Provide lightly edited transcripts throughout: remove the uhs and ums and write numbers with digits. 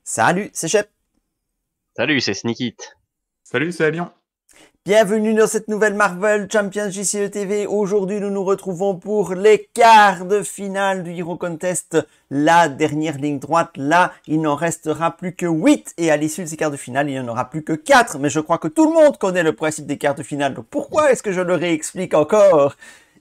Salut, c'est Shep. Salut, c'est Sneakit. Salut, c'est Lyon. Bienvenue dans cette nouvelle Marvel Champions JCE TV. Aujourd'hui, nous nous retrouvons pour les quarts de finale du Hero Contest. La dernière ligne droite. Là, il n'en restera plus que 8. Et à l'issue de ces quarts de finale, il n'y en aura plus que 4. Mais je crois que tout le monde connaît le principe des quarts de finale. Donc pourquoi est-ce que je le réexplique encore ?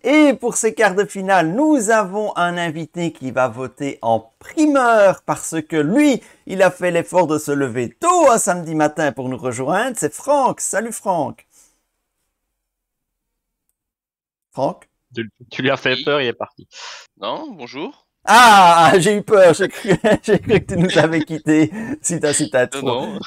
Et pour ces quarts de finale, nous avons un invité qui va voter en primeur parce que lui, il a fait l'effort de se lever tôt un samedi matin pour nous rejoindre. C'est Franck. Salut Franck. Franck? Tu lui as fait peur, il est parti. Non, bonjour. Ah, j'ai eu peur. J'ai cru que tu nous avais quittés suite à trop. Non.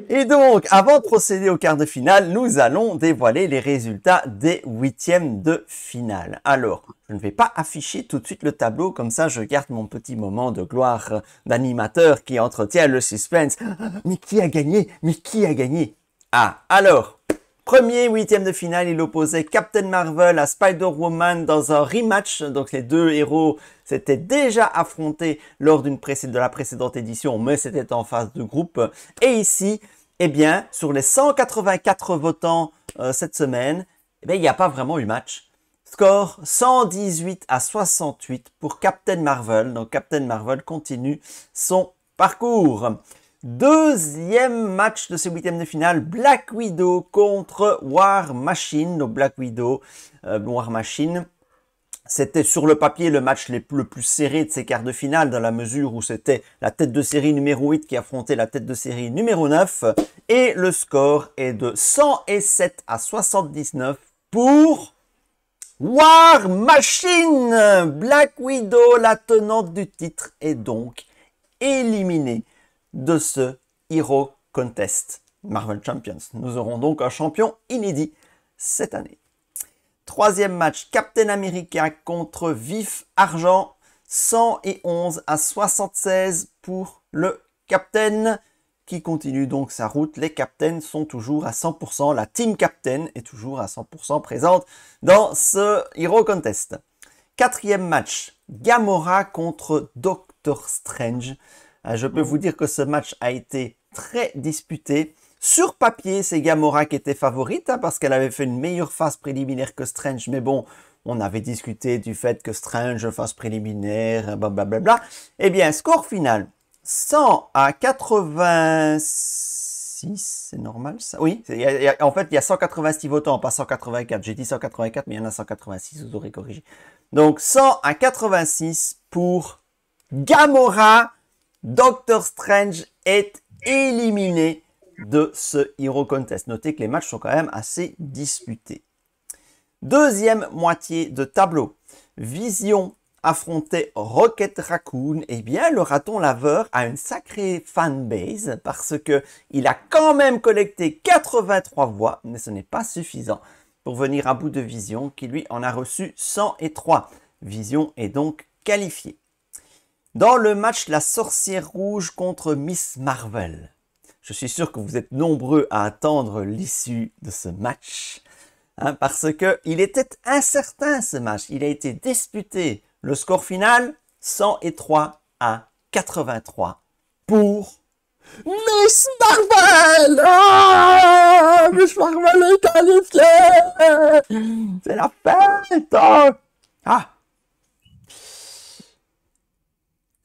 Et donc, avant de procéder au quart de finale, nous allons dévoiler les résultats des huitièmes de finale. Alors, je ne vais pas afficher tout de suite le tableau, comme ça je garde mon petit moment de gloire d'animateur qui entretient le suspense. Mais qui a gagné? Mais qui a gagné? Ah, alors, premier huitième de finale, il opposait Captain Marvel à Spider-Woman dans un rematch. Donc les deux héros s'étaient déjà affrontés lors de la précédente édition, mais c'était en phase de groupe. Et ici, eh bien, sur les 184 votants cette semaine, eh bien, il n'y a pas vraiment eu match. Score 118 à 68 pour Captain Marvel. Donc Captain Marvel continue son parcours. Deuxième match de ce huitième de finale, Black Widow contre War Machine. Donc Black Widow, War Machine. C'était sur le papier le match le plus serré de ces quarts de finale dans la mesure où c'était la tête de série numéro 8 qui affrontait la tête de série numéro 9. Et le score est de 107 à 79 pour War Machine. Black Widow, la tenante du titre, est donc éliminée de ce Hero Contest Marvel Champions. Nous aurons donc un champion inédit cette année. Troisième match, Captain America contre Vif Argent, 111 à 76 pour le Captain qui continue donc sa route. Les Captains sont toujours à 100%, la Team Captain est toujours à 100% présente dans ce Hero Contest. Quatrième match, Gamora contre Doctor Strange. Je peux vous dire que ce match a été très disputé. Sur papier, c'est Gamora qui était favorite parce qu'elle avait fait une meilleure phase préliminaire que Strange. Mais bon, on avait discuté du fait que Strange, phase préliminaire, blablabla. Eh bien, score final, 100 à 86, c'est normal ça? Oui, en fait, il y a 186 votants, pas 184. J'ai dit 184, mais il y en a 186, vous aurez corrigé. Donc, 100 à 86 pour Gamora. Doctor Strange est éliminé de ce Hero Contest. Notez que les matchs sont quand même assez disputés. Deuxième moitié de tableau. Vision affrontait Rocket Raccoon. Eh bien, le raton laveur a une sacrée fanbase parce que il a quand même collecté 83 voix, mais ce n'est pas suffisant pour venir à bout de Vision qui lui en a reçu 103. Vision est donc qualifié. Dans le match La Sorcière Rouge contre Miss Marvel, je suis sûr que vous êtes nombreux à attendre l'issue de ce match, parce qu'il était incertain ce match. Il a été disputé. Le score final, 103 à 83 pour Miss Marvel. Ah, Miss Marvel est qualifiée. C'est la fête. Ah.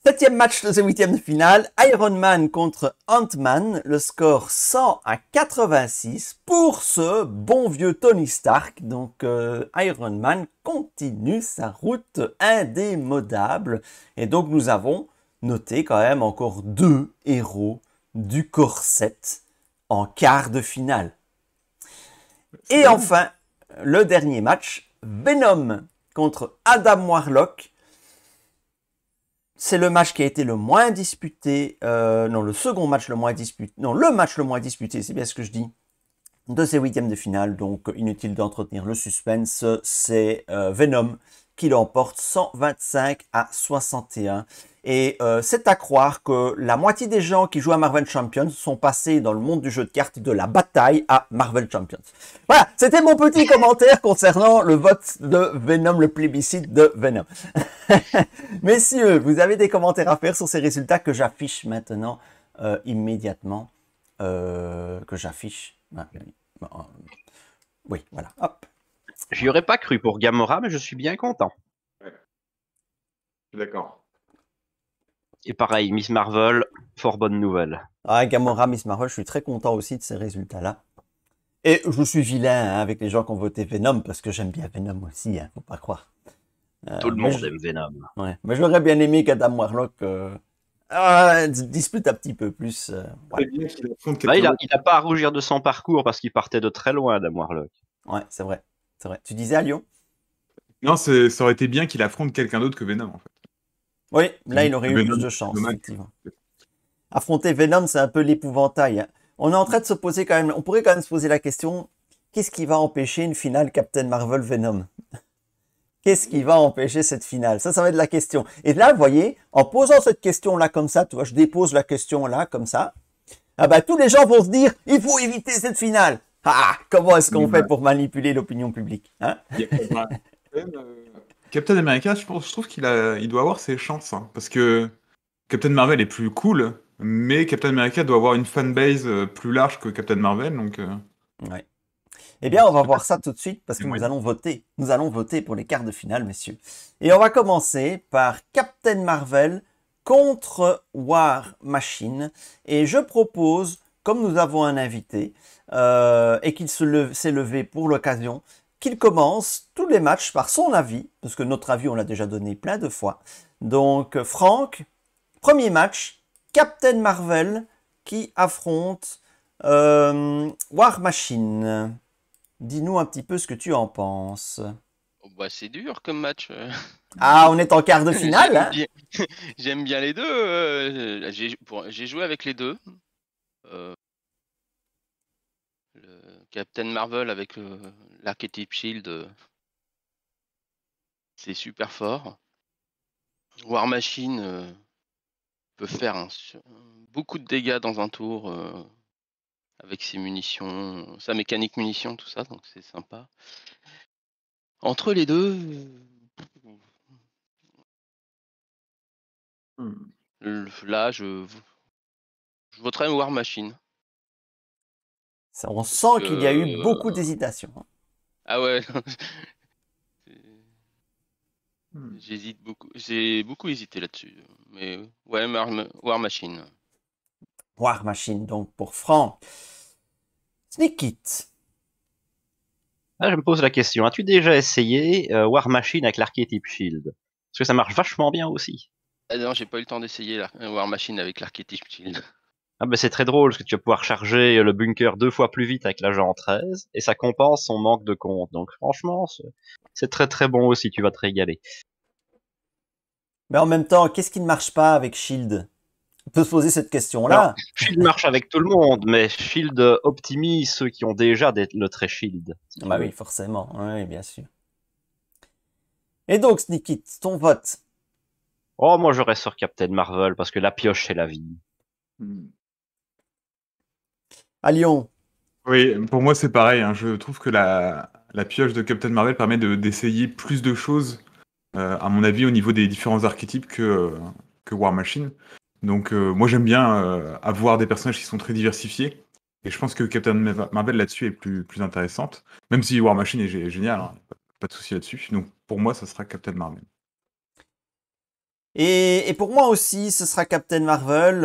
Septième match de ce huitième de finale, Iron Man contre Ant-Man, le score 100 à 86 pour ce bon vieux Tony Stark. Donc Iron Man continue sa route indémodable. Et donc nous avons noté quand même encore deux héros du corset en quart de finale. Et enfin, le dernier match, Venom contre Adam Warlock. C'est le match qui a été le moins disputé, le second match le moins disputé, le match le moins disputé, c'est bien ce que je dis, de ces huitièmes de finale. Donc inutile d'entretenir le suspense, c'est Venom qui l'emporte 125 à 61. Et c'est à croire que la moitié des gens qui jouent à Marvel Champions sont passés dans le monde du jeu de cartes de la bataille à Marvel Champions. Voilà, c'était mon petit commentaire concernant le vote de Venom, le plébiscite de Venom. Messieurs, vous avez des commentaires à faire sur ces résultats que j'affiche maintenant immédiatement. Que j'affiche. Oui, voilà. Hop. J'y aurais pas cru pour Gamora, mais je suis bien content. Ouais. Je suis d'accord. Et pareil, Miss Marvel, fort bonne nouvelle. Ah, Gamora, Miss Marvel, je suis très content aussi de ces résultats-là. Et je suis vilain avec les gens qui ont voté Venom, parce que j'aime bien Venom aussi, faut pas croire. Tout le monde aime Venom. Ouais. Mais j'aurais bien aimé qu'Adam Warlock dispute un petit peu plus. C'est bien qu'il affronte Bah, il quelqu'un a pas à rougir de son parcours parce qu'il partait de très loin, Adam Warlock. Ouais, c'est vrai. C'est vrai. Tu disais à Lyon? Non, ça aurait été bien qu'il affronte quelqu'un d'autre que Venom, en fait. Oui, là, il aurait eu Venom, plus de chance, dommage. effectivement. Affronter Venom, c'est un peu l'épouvantail. Hein. On est en train de se poser quand même, on pourrait quand même se poser la question, qu'est-ce qui va empêcher une finale Captain Marvel Venom? Qu'est-ce qui va empêcher cette finale? Ça va être la question. Et là, vous voyez, en posant cette question-là comme ça, tu vois, je dépose la question là, comme ça, ah ben, tous les gens vont se dire, il faut éviter cette finale. Ah, comment est-ce qu'on fait pour manipuler l'opinion publique, hein? Captain America, je trouve il doit avoir ses chances, hein, parce que Captain Marvel est plus cool, mais Captain America doit avoir une fanbase plus large que Captain Marvel, donc... Ouais. Eh bien, on va voir ça tout de suite parce que Ouais. nous allons voter. Nous allons voter pour les quarts de finale, messieurs. Et on va commencer par Captain Marvel contre War Machine. Et je propose, comme nous avons un invité et qu'il s'est levé pour l'occasion, qu'il commence tous les matchs par son avis, parce que notre avis, on l'a déjà donné plein de fois. Donc, Franck, premier match, Captain Marvel qui affronte War Machine. Dis-nous un petit peu ce que tu en penses. Oh, bah, c'est dur comme match. Ah, on est en quart de finale, hein? J'aime bien les deux. J'ai joué avec les deux. Le Captain Marvel avec l'archétype Shield, c'est super fort. War Machine peut faire beaucoup de dégâts dans un tour avec ses munitions, sa mécanique munitions, tout ça, donc c'est sympa. Entre les deux, là, je voterai War Machine. On sent qu'il y a eu beaucoup d'hésitation. Ah ouais. J'hésite beaucoup. J'ai beaucoup hésité là-dessus. Mais ouais, War Machine. War Machine, donc pour Franck. Sneak It. Là, je me pose la question, as-tu déjà essayé War Machine avec l'archétype Shield? Parce que ça marche vachement bien aussi. Ah non, j'ai pas eu le temps d'essayer War Machine avec l'archétype Shield. Ah ben c'est très drôle, parce que tu vas pouvoir charger le bunker 2 fois plus vite avec l'agent 13, et ça compense son manque de compte. Donc franchement, c'est très très bon aussi, tu vas te régaler. Mais en même temps, qu'est-ce qui ne marche pas avec Shield? On peut se poser cette question-là. Alors, Shield marche avec tout le monde, mais Shield optimise ceux qui ont déjà le trait Shield. Si Bah oui, forcément. Oui, bien sûr. Et donc, Sneak It, ton vote? Oh, moi je reste sur Captain Marvel, parce que la pioche c'est la vie. À Lyon. Oui, pour moi c'est pareil, hein. Je trouve que la pioche de Captain Marvel permet d'essayer plus de choses, à mon avis, au niveau des différents archétypes que War Machine. Donc moi j'aime bien avoir des personnages qui sont très diversifiés, et je pense que Captain Marvel là-dessus est plus intéressante, même si War Machine est génial, hein. Pas de souci là-dessus. Donc pour moi ça sera Captain Marvel. Et pour moi aussi, ce sera Captain Marvel,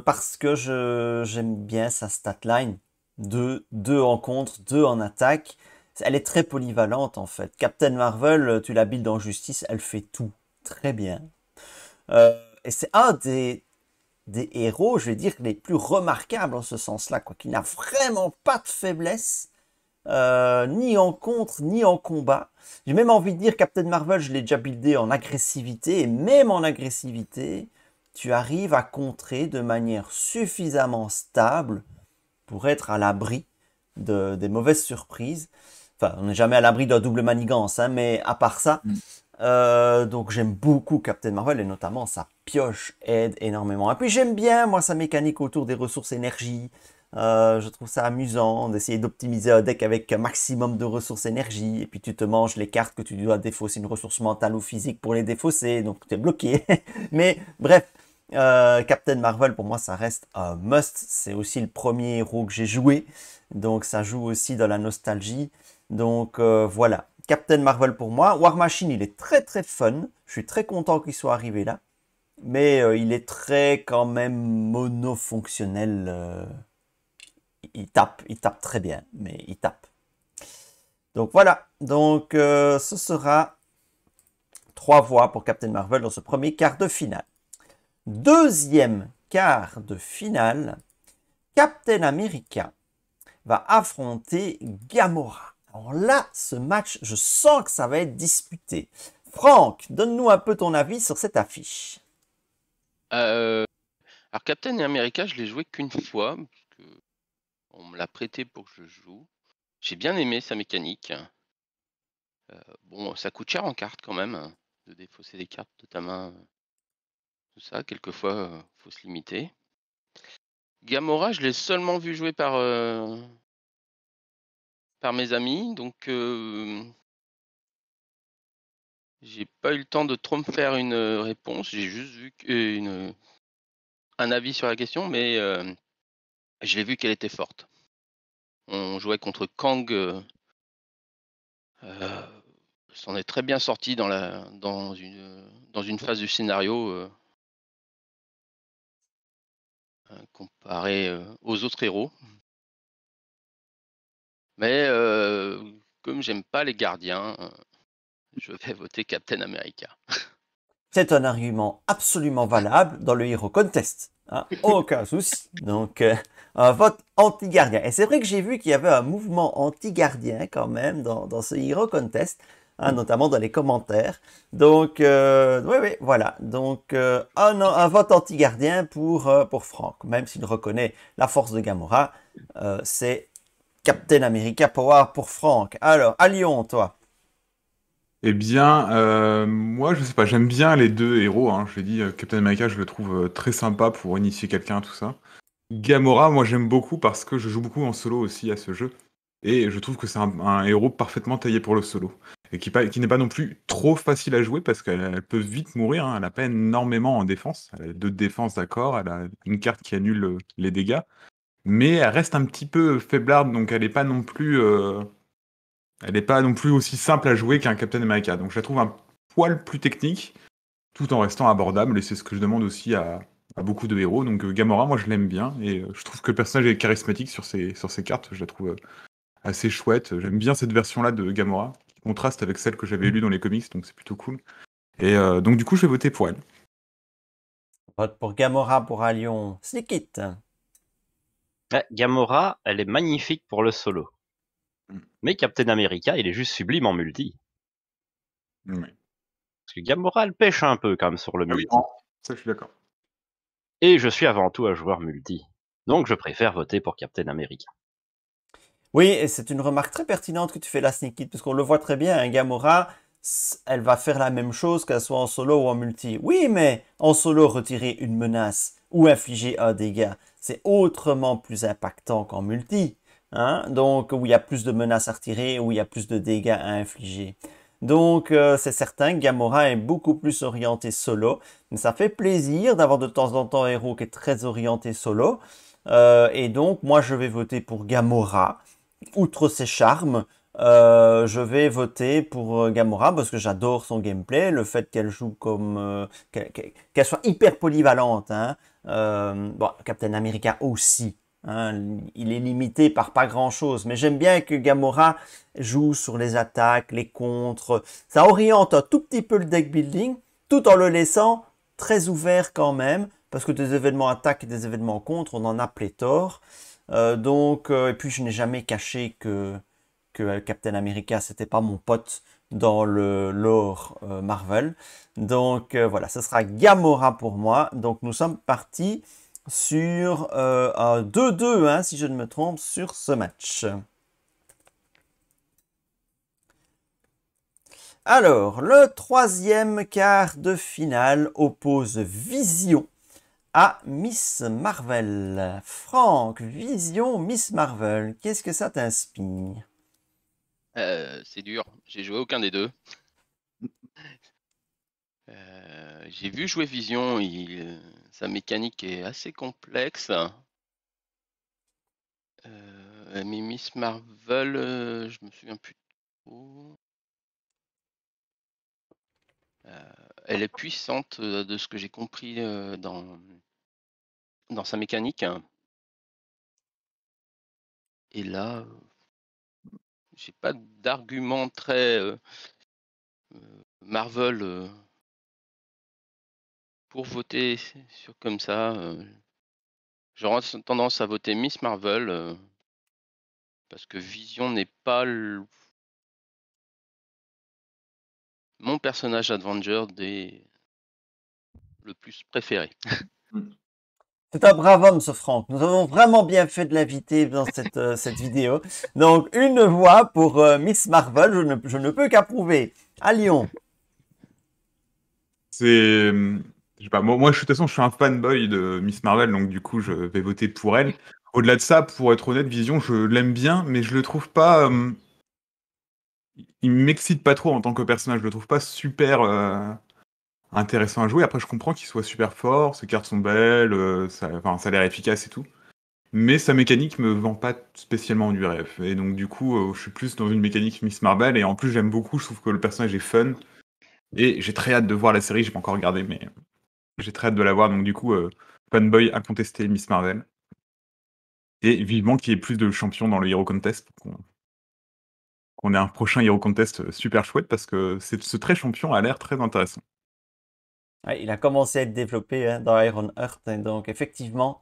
parce que j'aime bien sa statline. Deux en contre, 2 en attaque. Elle est très polyvalente en fait. Captain Marvel, tu la builds en justice, elle fait tout très bien. Et c'est un des héros, je vais dire, les plus remarquables en ce sens-là, quoi, qui n'a vraiment pas de faiblesse, ni en contre, ni en combat. J'ai même envie de dire, Captain Marvel, je l'ai déjà buildé en agressivité, et même en agressivité, tu arrives à contrer de manière suffisamment stable pour être à l'abri des mauvaises surprises. Enfin, on n'est jamais à l'abri d'un double manigance, hein, mais à part ça, Donc j'aime beaucoup Captain Marvel et notamment sa pioche aide énormément. Et puis j'aime bien moi sa mécanique autour des ressources énergie. Je trouve ça amusant d'essayer d'optimiser un deck avec un maximum de ressources énergie. Et puis tu te manges les cartes que tu dois défausser, une ressource mentale ou physique pour les défausser. Donc tu es bloqué. Mais bref, Captain Marvel pour moi ça reste un must. C'est aussi le premier héros que j'ai joué. Donc ça joue aussi dans la nostalgie. Donc voilà. Captain Marvel pour moi. War Machine, il est très très fun. Je suis très content qu'il soit arrivé là. Mais il est très quand même monofonctionnel. Il tape très bien, mais il tape. Donc voilà. Donc ce sera 3 voix pour Captain Marvel dans ce premier quart de finale. Deuxième quart de finale, Captain America va affronter Gamora. Alors là, ce match, je sens que ça va être disputé. Franck, donne-nous un peu ton avis sur cette affiche. Alors Captain America, je l'ai joué qu'une fois, parce que on me l'a prêté pour que je joue. J'ai bien aimé sa mécanique. Bon, ça coûte cher en cartes quand même, de défausser des cartes de ta main, tout ça. Quelquefois, faut se limiter. Gamora, je l'ai seulement vu jouer par mes amis, donc j'ai pas eu le temps de trop me faire une réponse. J'ai juste vu un avis sur la question, mais je l'ai vu qu'elle était forte. On jouait contre Kang, s'en est très bien sorti dans une phase du scénario, comparé aux autres héros. Mais comme j'aime pas les gardiens, je vais voter Captain America. C'est un argument absolument valable dans le Hero Contest. Hein, aucun souci. Donc, un vote anti-gardien. Et c'est vrai que j'ai vu qu'il y avait un mouvement anti-gardien quand même dans ce Hero Contest, hein, notamment dans les commentaires. Donc, oui, voilà. Donc, un vote anti-gardien pour Franck. Même s'il reconnaît la force de Gamora, c'est Captain America Power pour Franck. Alors, à Lyon, toi. Eh bien, moi, je sais pas, j'aime bien les deux héros. Hein. Je l'ai dit, Captain America, je le trouve très sympa pour initier quelqu'un, tout ça. Gamora, moi, j'aime beaucoup parce que je joue beaucoup en solo aussi à ce jeu. Et je trouve que c'est un héros parfaitement taillé pour le solo. Et qui n'est pas non plus trop facile à jouer parce qu'elle peut vite mourir. Hein. Elle n'a pas énormément en défense. Elle a 2 de défense, d'accord. Elle a une carte qui annule les dégâts. Mais elle reste un petit peu faiblarde, donc elle n'est pas non plus. Elle n'est pas non plus aussi simple à jouer qu'un Captain America. Donc je la trouve un poil plus technique, tout en restant abordable. Et c'est ce que je demande aussi à beaucoup de héros. Donc Gamora, moi je l'aime bien. Et je trouve que le personnage est charismatique sur ses cartes. Je la trouve assez chouette. J'aime bien cette version-là de Gamora, qui contraste avec celle que j'avais lue dans les comics. Donc c'est plutôt cool. Et donc du coup, je vais voter pour elle. Vote pour Gamora pour Lyon. Sneakit. Ouais, Gamora, elle est magnifique pour le solo. Mais Captain America, il est juste sublime en multi. Oui. Parce que Gamora, elle pêche un peu quand même sur le multi. Ça, je suis d'accord. Et je suis avant tout un joueur multi. Donc je préfère voter pour Captain America. Oui, et c'est une remarque très pertinente que tu fais là, Sneakit, parce qu'on le voit très bien, hein, Gamora, elle va faire la même chose qu'elle soit en solo ou en multi. Oui, mais en solo, retirer une menace ou infliger un dégât, c'est autrement plus impactant qu'en multi. Hein? Donc, où il y a plus de menaces à retirer, où il y a plus de dégâts à infliger. Donc, c'est certain que Gamora est beaucoup plus orienté solo. Mais ça fait plaisir d'avoir de temps en temps un héros qui est très orienté solo. Et donc, moi, je vais voter pour Gamora. Outre ses charmes, je vais voter pour Gamora parce que j'adore son gameplay, le fait qu'elle joue comme... qu'elle soit hyper polyvalente. Hein. Bon, Captain America aussi. Hein, il est limité par pas grand-chose, mais j'aime bien que Gamora joue sur les attaques, les contres. Ça oriente un tout petit peu le deck building, tout en le laissant très ouvert quand même, parce que des événements attaques et des événements contre, on en a pléthore. Et puis je n'ai jamais caché que Captain America, c'était pas mon pote dans le lore Marvel. Donc voilà, ce sera Gamora pour moi. Donc nous sommes partis sur un 2-2, hein, si je ne me trompe, sur ce match. Alors, le troisième quart de finale oppose Vision à Miss Marvel. Franck, Vision, Miss Marvel, qu'est-ce que ça t'inspire? C'est dur. J'ai joué aucun des deux. J'ai vu jouer Vision. Sa mécanique est assez complexe. Mais Miss Marvel, je me souviens plus trop. Elle est puissante de ce que j'ai compris dans sa mécanique. Et là, j'ai pas d'argument très Marvel pour voter sur comme ça. J'aurais tendance à voter Miss Marvel parce que Vision n'est pas mon personnage Avenger le plus préféré. C'est un brave homme, ce Franck. Nous avons vraiment bien fait de l'inviter dans cette vidéo. Donc, une voix pour Miss Marvel, je ne peux qu'approuver. À Lyon. C'est. Je sais pas, moi, de toute façon, je suis un fanboy de Miss Marvel, donc du coup, je vais voter pour elle. Au-delà de ça, pour être honnête, Vision, je l'aime bien, mais je le trouve pas. Il m'excite pas trop en tant que personnage. Je le trouve pas super intéressant à jouer. Après, je comprends qu'il soit super fort, ses cartes sont belles, ça a l'air efficace et tout. Mais sa mécanique me vend pas spécialement du rêve. Et donc, du coup, je suis plus dans une mécanique Miss Marvel. Et en plus, j'aime beaucoup. Je trouve que le personnage est fun. Et j'ai très hâte de voir la série. J'ai pas encore regardé, mais j'ai très hâte de la voir. Donc, du coup, fanboy incontesté Miss Marvel. Et vivement qu'il y ait plus de champions dans le Hero Contest. Qu'on ait un prochain Hero Contest super chouette parce que ce très champion a l'air très intéressant. Ouais, il a commencé à être développé dans Iron Heart. Et donc, effectivement,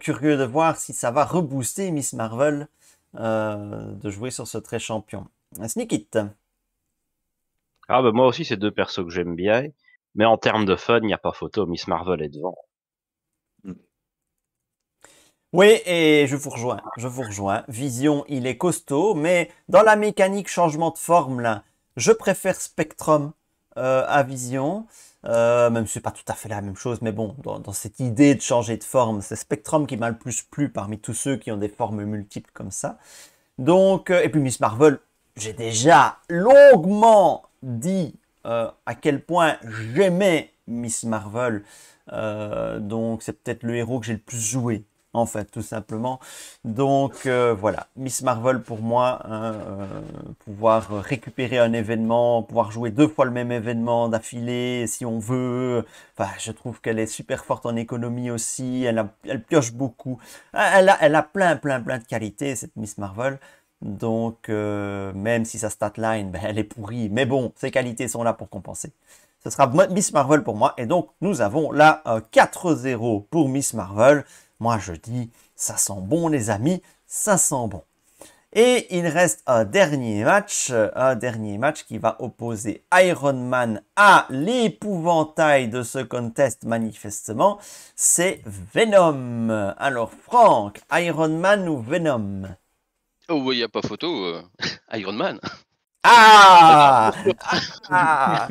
curieux de voir si ça va rebooster Miss Marvel de jouer sur ce très champion. Sneak It. Ah bah moi aussi, c'est deux persos que j'aime bien. Mais en termes de fun, il n'y a pas photo. Miss Marvel est devant. Oui, et je vous rejoins, Vision, il est costaud, mais dans la mécanique changement de forme, là, je préfère Spectrum à Vision, même si c'est pas tout à fait la même chose, mais bon, dans cette idée de changer de forme, c'est Spectrum qui m'a le plus plu parmi tous ceux qui ont des formes multiples comme ça. Donc, et puis Miss Marvel, j'ai déjà longuement dit à quel point j'aimais Miss Marvel, donc c'est peut-être le héros que j'ai le plus joué en fait, tout simplement. Donc voilà, Miss Marvel pour moi, pouvoir récupérer un événement, pouvoir jouer 2 fois le même événement d'affilée si on veut. Enfin, je trouve qu'elle est super forte en économie aussi, elle pioche beaucoup. Elle a plein de qualités, cette Miss Marvel. Donc, même si sa statline, ben, elle est pourrie, mais bon, ses qualités sont là pour compenser. Ce sera Miss Marvel pour moi, et donc nous avons là 4-0 pour Miss Marvel. Moi, je dis, ça sent bon, les amis, ça sent bon. Et il reste un dernier match qui va opposer Iron Man à l'épouvantail de ce contest, manifestement, c'est Venom. Alors, Franck, Iron Man ou Venom? Oh, il n'y a pas photo. Iron Man. Ah, ah.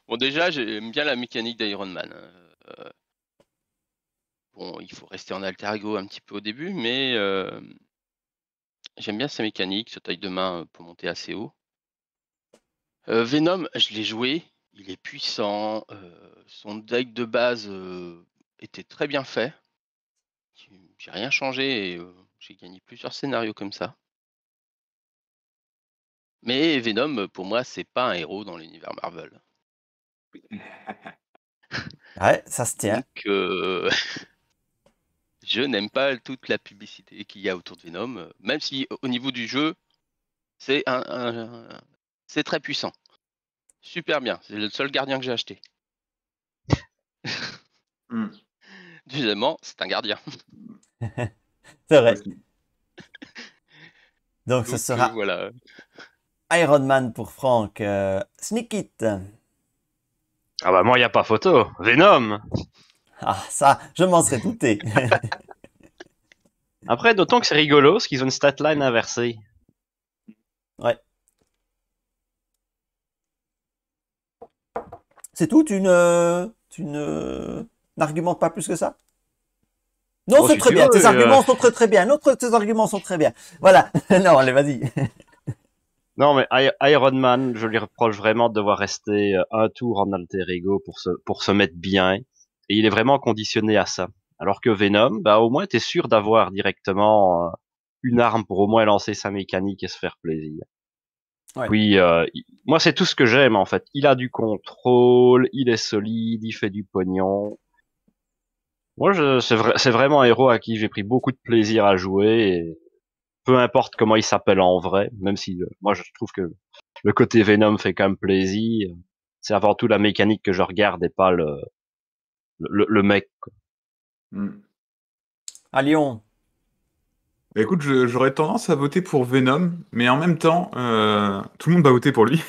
Bon, déjà, j'aime bien la mécanique d'Iron Man. Bon, il faut rester en alter ego un petit peu au début, mais j'aime bien sa mécanique, sa taille de main pour monter assez haut. Venom, je l'ai joué, il est puissant, son deck de base était très bien fait. J'ai rien changé et j'ai gagné plusieurs scénarios comme ça. Mais Venom, pour moi, c'est pas un héros dans l'univers Marvel. Ouais, ça se tient. Donc, je n'aime pas toute la publicité qu'il y a autour de Venom, même si au niveau du jeu, c'est c'est très puissant. Super bien, c'est le seul gardien que j'ai acheté. Deuxièmement, c'est un gardien. C'est vrai. Donc, ce Donc, sera voilà. Iron Man pour Franck. Sneak It. Ah bah moi, il n'y a pas photo. Venom. Ah, ça, je m'en serais douté. Après, d'autant que c'est rigolo, parce qu'ils ont une statline inversée. Ouais. C'est tout, n'argumentes pas plus que ça? Non, Oh, c'est si très tu bien. veux, Tes arguments sont très très bien. Tes arguments sont très bien. Voilà. Non, allez, vas-y. Non, mais Iron Man, je lui reproche vraiment de devoir rester un tour en alter ego pour se mettre bien. Et il est vraiment conditionné à ça. Alors que Venom, bah, au moins, t'es sûr d'avoir directement une arme pour au moins lancer sa mécanique et se faire plaisir. Ouais. Puis, moi, c'est tout ce que j'aime, en fait. Il a du contrôle, il est solide, il fait du pognon. Moi, c'est vraiment un héros à qui j'ai pris beaucoup de plaisir à jouer, et peu importe comment il s'appelle en vrai, même si moi je trouve que le côté Venom fait quand même plaisir. C'est avant tout la mécanique que je regarde et pas le mec. Hmm. À Lyon. Bah, écoute, j'aurais tendance à voter pour Venom, mais en même temps, tout le monde va voter pour lui.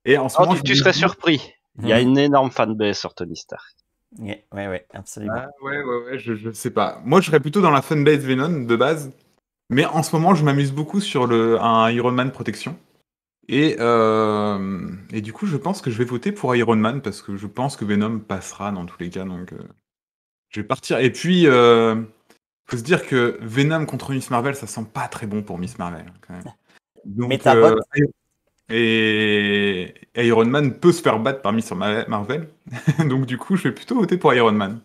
Et en ce Oh, moment, je tu me serais dis, surpris. Il y a une énorme fanbase sur Tony Stark. Ouais, absolument. ah, ouais, je sais pas. Moi, je serais plutôt dans la fanbase Venom de base, mais en ce moment, je m'amuse beaucoup sur un Iron Man protection. Et du coup, je pense que je vais voter pour Iron Man parce que je pense que Venom passera dans tous les cas. Donc, je vais partir. Et puis, faut se dire que Venom contre Miss Marvel, ça sent pas très bon pour Miss Marvel, hein, quand même. Mais Donc, ta vote. et Iron Man peut se faire battre par Miss Marvel. Donc, du coup, je vais plutôt voter pour Iron Man.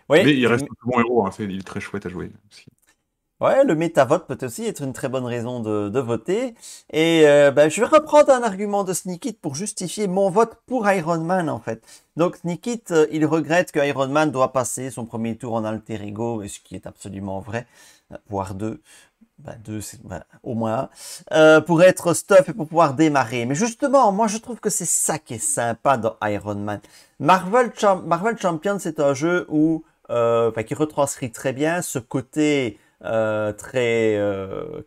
Oui, Mais il reste un bon héros, hein, il est très chouette à jouer aussi. ouais, le métavote peut aussi être une très bonne raison de voter. Et je vais reprendre un argument de Sneakit pour justifier mon vote pour Iron Man, en fait. Donc, Sneakit, il regrette que Iron Man doit passer son premier tour en alter ego, et ce qui est absolument vrai, voire deux. Deux, c'est au moins un, pour être stuff et pour pouvoir démarrer. Mais justement, moi, je trouve que c'est ça qui est sympa dans Iron Man. Marvel Champions, c'est un jeu où, qui retranscrit très bien ce côté très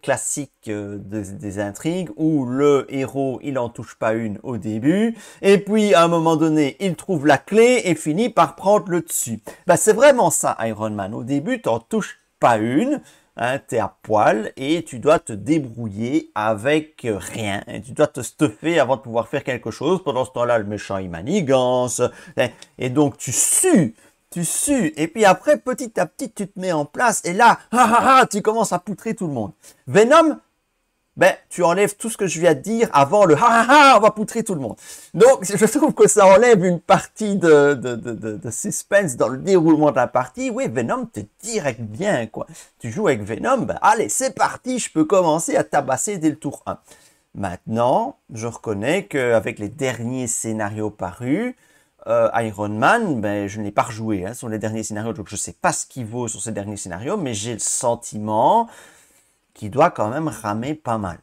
classique des intrigues où le héros il en touche pas une au début et puis à un moment donné il trouve la clé et finit par prendre le dessus. C'est vraiment ça Iron Man. Au début t'en touches pas une, hein, t'es à poil et tu dois te débrouiller avec rien. Et tu dois te stuffer avant de pouvoir faire quelque chose. Pendant ce temps-là, le méchant il manigance. Et donc tu sues. Tu sues, et puis après, petit à petit, tu te mets en place, et là, tu commences à poutrer tout le monde. Venom, tu enlèves tout ce que je viens de dire avant le on va poutrer tout le monde. Donc, je trouve que ça enlève une partie de suspense dans le déroulement de la partie. Oui, Venom, t'es direct bien, quoi. Tu joues avec Venom, allez, c'est parti, je peux commencer à tabasser dès le tour 1. Maintenant, je reconnais qu'avec les derniers scénarios parus, Iron Man, je ne l'ai pas rejoué sur les derniers scénarios, donc je ne sais pas ce qu'il vaut sur ces derniers scénarios, mais j'ai le sentiment qu'il doit quand même ramer pas mal.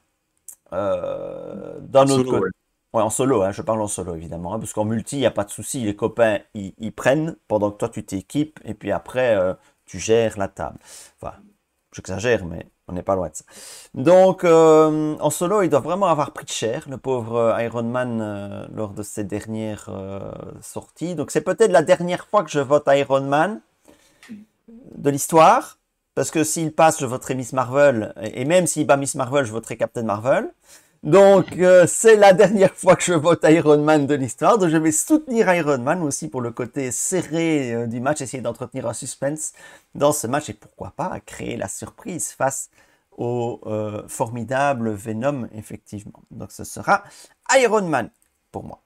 D'un autre côté. Ouais, en solo, je parle en solo évidemment, parce qu'en multi, il n'y a pas de souci, les copains, ils prennent pendant que toi tu t'équipes, et puis après, tu gères la table. Enfin, j'exagère, mais on n'est pas loin de ça. Donc, en solo, il doit vraiment avoir pris de cher, le pauvre Iron Man, lors de ses dernières sorties. Donc, c'est peut-être la dernière fois que je vote Iron Man de l'histoire. Parce que s'il passe, je voterai Miss Marvel. Et même s'il bat Miss Marvel, je voterai Captain Marvel. Donc, c'est la dernière fois que je vote Iron Man de l'histoire. Donc, je vais soutenir Iron Man aussi pour le côté serré du match, essayer d'entretenir un suspense dans ce match et pourquoi pas créer la surprise face au formidable Venom, effectivement. Donc, ce sera Iron Man pour moi.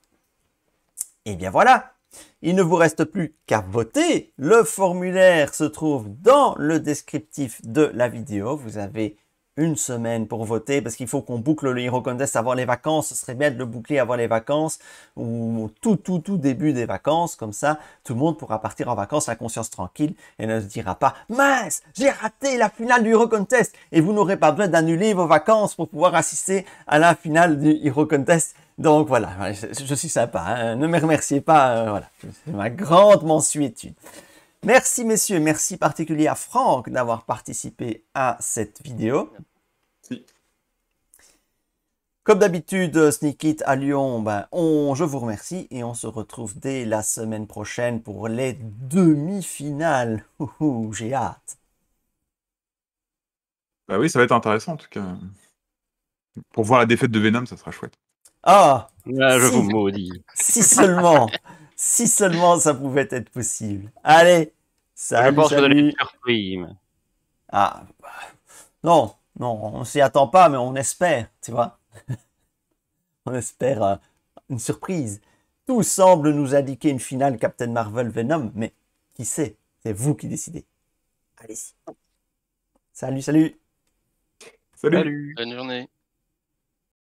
Et bien voilà, il ne vous reste plus qu'à voter. Le formulaire se trouve dans le descriptif de la vidéo. Vous avez une semaine pour voter parce qu'il faut qu'on boucle le Hero Contest avant les vacances. Ce serait bien de le boucler avant les vacances ou au tout début des vacances. Comme ça, tout le monde pourra partir en vacances la conscience tranquille et ne se dira pas « Mince, j'ai raté la finale du Hero Contest !» Et vous n'aurez pas besoin d'annuler vos vacances pour pouvoir assister à la finale du Hero Contest. Donc voilà, je suis sympa, ne me remerciez pas, voilà, c'est ma grande mansuétude. Merci messieurs, merci particulier à Franck d'avoir participé à cette vidéo. Si. Comme d'habitude, Sneakit à Lyon, je vous remercie et on se retrouve dès la semaine prochaine pour les demi-finales. J'ai hâte. Bah oui, ça va être intéressant en tout cas. Pour voir la défaite de Venom, ça sera chouette. Ah, Ah, je Si. vous maudis. Si seulement, si seulement ça pouvait être possible. Allez, Je salut, pense que vous allez salut. être surpris. Ah, non, non, on s'y attend pas, mais on espère, tu vois. On espère une surprise. Tout semble nous indiquer une finale Captain Marvel Venom, mais qui sait? C'est vous qui décidez. Allez-y. Salut, salut. Salut. Salut. Bonne journée.